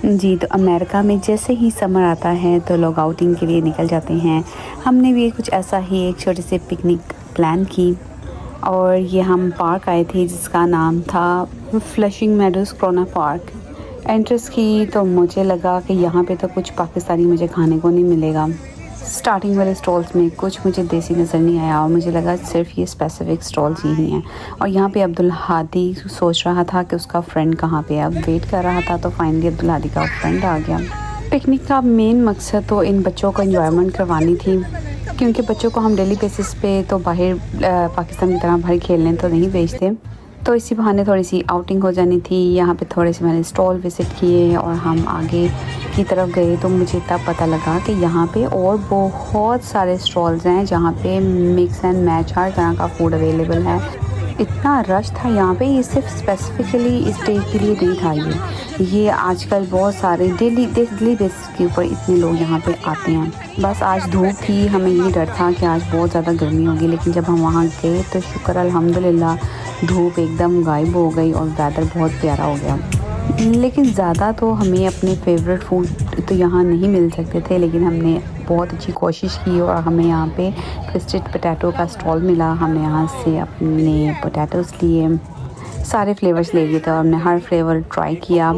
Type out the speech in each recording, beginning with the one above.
जी, तो अमेरिका में जैसे ही समर आता है तो लोग आउटिंग के लिए निकल जाते हैं। हमने भी कुछ ऐसा ही एक छोटी सी पिकनिक प्लान की और ये हम पार्क आए थे जिसका नाम था Flushing Meadows Corona Park. Entrance की तो मुझे लगा कि यहाँ पे तो कुछ पाकिस्तानी मुझे खाने को नहीं मिलेगा। स्टार्टिंग वाले स्टॉल्स में कुछ मुझे देसी नज़र नहीं आया और मुझे लगा सिर्फ ये स्पेसिफ़िक स्टॉल्स ही हैं। और यहाँ पे अब्दुल हादी सोच रहा था कि उसका फ्रेंड कहाँ पे है। अब वेट कर रहा था तो फाइनली अब्दुल हादी का फ्रेंड आ गया। पिकनिक का मेन मकसद तो इन बच्चों को एंजॉयमेंट करवानी थी, क्योंकि बच्चों को हम डेली बेसिस पे तो बाहर पाकिस्तान की तरह बाहर खेलने तो नहीं भेजते। तो इसी बहाने थोड़ी सी आउटिंग हो जानी थी। यहाँ पे थोड़े से मैंने स्टॉल विज़िट किए और हम आगे की तरफ गए तो मुझे तब पता लगा कि यहाँ पे और बहुत सारे स्टॉल्स हैं जहाँ पे मिक्स एंड मैच हर तरह का फूड अवेलेबल है। इतना रश था यहाँ पे, ये सिर्फ स्पेसिफिकली इस डे के लिए नहीं था। ये आजकल बहुत सारे डेली बेसिस के ऊपर इतने लोग यहाँ पे आते हैं। बस आज धूप थी, हमें ये डर था कि आज बहुत ज़्यादा गर्मी होगी, लेकिन जब हम वहाँ गए तो शुक्र अल्हम्दुलिल्लाह धूप एकदम गायब हो गई और वेदर बहुत प्यारा हो गया। लेकिन ज़्यादा तो हमें अपने फेवरेट फूड तो यहाँ नहीं मिल सकते थे, लेकिन हमने बहुत अच्छी कोशिश की और हमें यहाँ पे ट्विस्टेड पोटैटो का स्टॉल मिला। हमने यहाँ से अपने पोटैटोज़ लिए, सारे फ्लेवर्स ले लिए थे और हमने हर फ्लेवर ट्राई किया।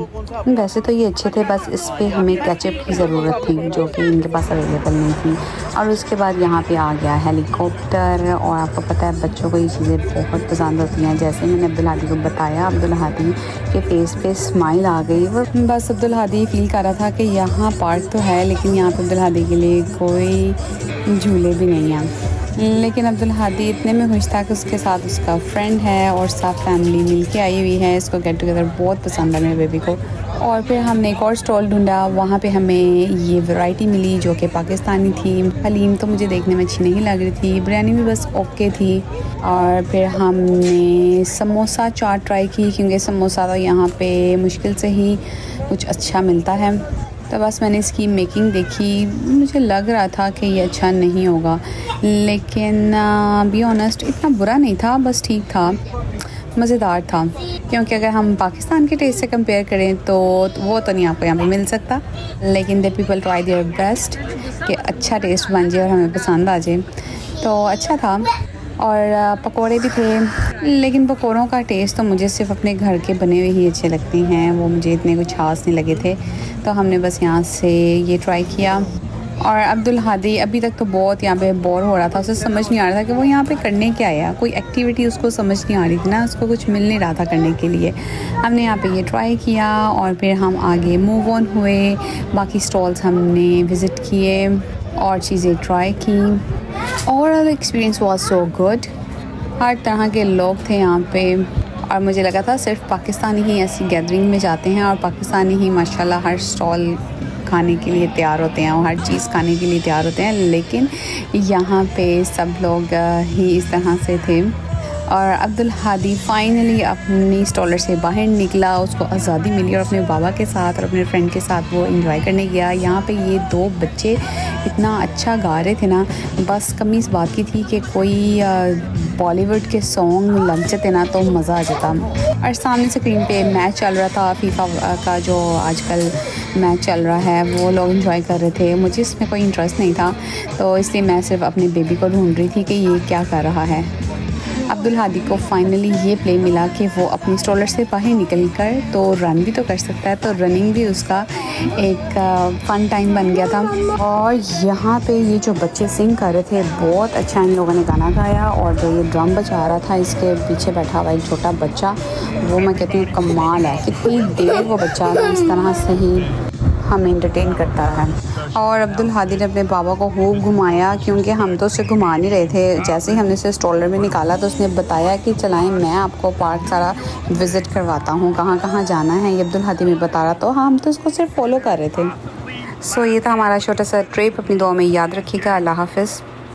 वैसे तो ये अच्छे थे, बस इस पे हमें केचप की ज़रूरत थी जो कि इनके पास अवेलेबल नहीं थी। और उसके बाद यहाँ पे आ गया हेलीकॉप्टर और आपको पता है बच्चों को ये चीज़ें बहुत पसंद होती हैं। जैसे मैंने अब्दुल हादी को बताया, अब्दुल हादी के फेस पे स्माइल आ गई। वो बस अब्दुल हादी फील कर रहा था कि यहाँ पार्क तो है लेकिन यहाँ पर अब्दुल हादी के लिए कोई झूले भी नहीं हैं। लेकिन अब्दुल हादी इतने में खुश था कि उसके साथ उसका फ्रेंड है और सब फैमिली मिलके आई हुई है। इसको गेट टुगेदर बहुत पसंद है मेरे बेबी को। और फिर हमने एक और स्टॉल ढूंढा, वहाँ पे हमें ये वैरायटी मिली जो कि पाकिस्तानी थी। हलीम तो मुझे देखने में अच्छी नहीं लग रही थी, बिरयानी भी बस ओके थी। और फिर हमने समोसा चाट ट्राई की, क्योंकि समोसा तो यहाँ पे मुश्किल से ही कुछ अच्छा मिलता है। तो बस मैंने इसकी मेकिंग देखी, मुझे लग रहा था कि ये अच्छा नहीं होगा, लेकिन बी ऑनेस्ट इतना बुरा नहीं था, बस ठीक था, मज़ेदार था। क्योंकि अगर हम पाकिस्तान के टेस्ट से कंपेयर करें तो वो तो नहीं आपको यहाँ पे मिल सकता। लेकिन the people try their best कि अच्छा टेस्ट बन जाए और हमें पसंद आ जाए, तो अच्छा था। और पकोड़े भी थे, लेकिन पकोड़ों का टेस्ट तो मुझे सिर्फ अपने घर के बने हुए ही अच्छे लगते हैं, वो मुझे इतने कुछ खास नहीं लगे थे। तो हमने बस यहाँ से ये ट्राई किया। और अब्दुल हादी अभी तक तो बहुत यहाँ पे बोर हो रहा था, उसे समझ नहीं आ रहा था कि वो यहाँ पे करने क्या आया। कोई एक्टिविटी उसको समझ नहीं आ रही थी ना, उसको कुछ मिल नहीं रहा था करने के लिए। हमने यहाँ पे ये ट्राई किया और फिर हम आगे मूव ऑन हुए। बाकी स्टॉल्स हमने विज़िट किए और चीज़ें ट्राई की। Overall experience was so good. हर तरह के लोग थे यहाँ पे और मुझे लगा था सिर्फ पाकिस्तानी ही ऐसी गैदरिंग में जाते हैं और पाकिस्तानी ही माशाल्लाह हर स्टॉल खाने के लिए तैयार होते हैं और हर चीज़ खाने के लिए तैयार होते हैं। लेकिन यहाँ पे सब लोग ही इस तरह से थे। और अब्दुल हादी फाइनली अपनी स्टॉलर से बाहर निकला, उसको आज़ादी मिली और अपने बाबा के साथ और अपने फ्रेंड के साथ वो एंजॉय करने गया। यहाँ पे ये दो बच्चे इतना अच्छा गा रहे थे ना, बस कमी इस बात की थी कि कोई बॉलीवुड के सॉन्ग लग जाते ना तो मज़ा आ जाता। और सामने स्क्रीन पे मैच चल रहा था, फीफा का जो आजकल मैच चल रहा है, वो लोग एंजॉय कर रहे थे। मुझे इसमें कोई इंटरेस्ट नहीं था, तो इसलिए मैं सिर्फ अपने बेबी को ढूंढ रही थी कि ये क्या कर रहा है। अब्दुल हादी को फाइनली ये प्ले मिला कि वो अपनी स्टॉलर से बाहर निकल कर तो रन भी तो कर सकता है, तो रनिंग भी उसका एक फ़न टाइम बन गया था। और यहाँ पे ये जो बच्चे सिंग कर रहे थे, बहुत अच्छा इन लोगों ने गाना गाया। और जो ये ड्रम बजा रहा था, इसके पीछे बैठा हुआ एक छोटा बच्चा, वो मैं कहती हूँ कमाल है, कितनी देर वो बच्चा इस तरह से ही हमें एंटरटेन करता है। और अब्दुल हादी ने अपने बाबा को खूब घुमाया, क्योंकि हम तो उसे घुमा नहीं रहे थे। जैसे ही हमने उसे स्टॉलर में निकाला तो उसने बताया कि चलाएं, मैं आपको पार्क सारा विज़िट करवाता हूँ, कहाँ कहाँ जाना है ये अब्दुल हादी में बता रहा। तो हम तो उसको सिर्फ फॉलो कर रहे थे। सो ये था हमारा छोटा सा ट्रिप। अपनी दुआ में याद रखिएगा। अल्लाह हाफ़िज़।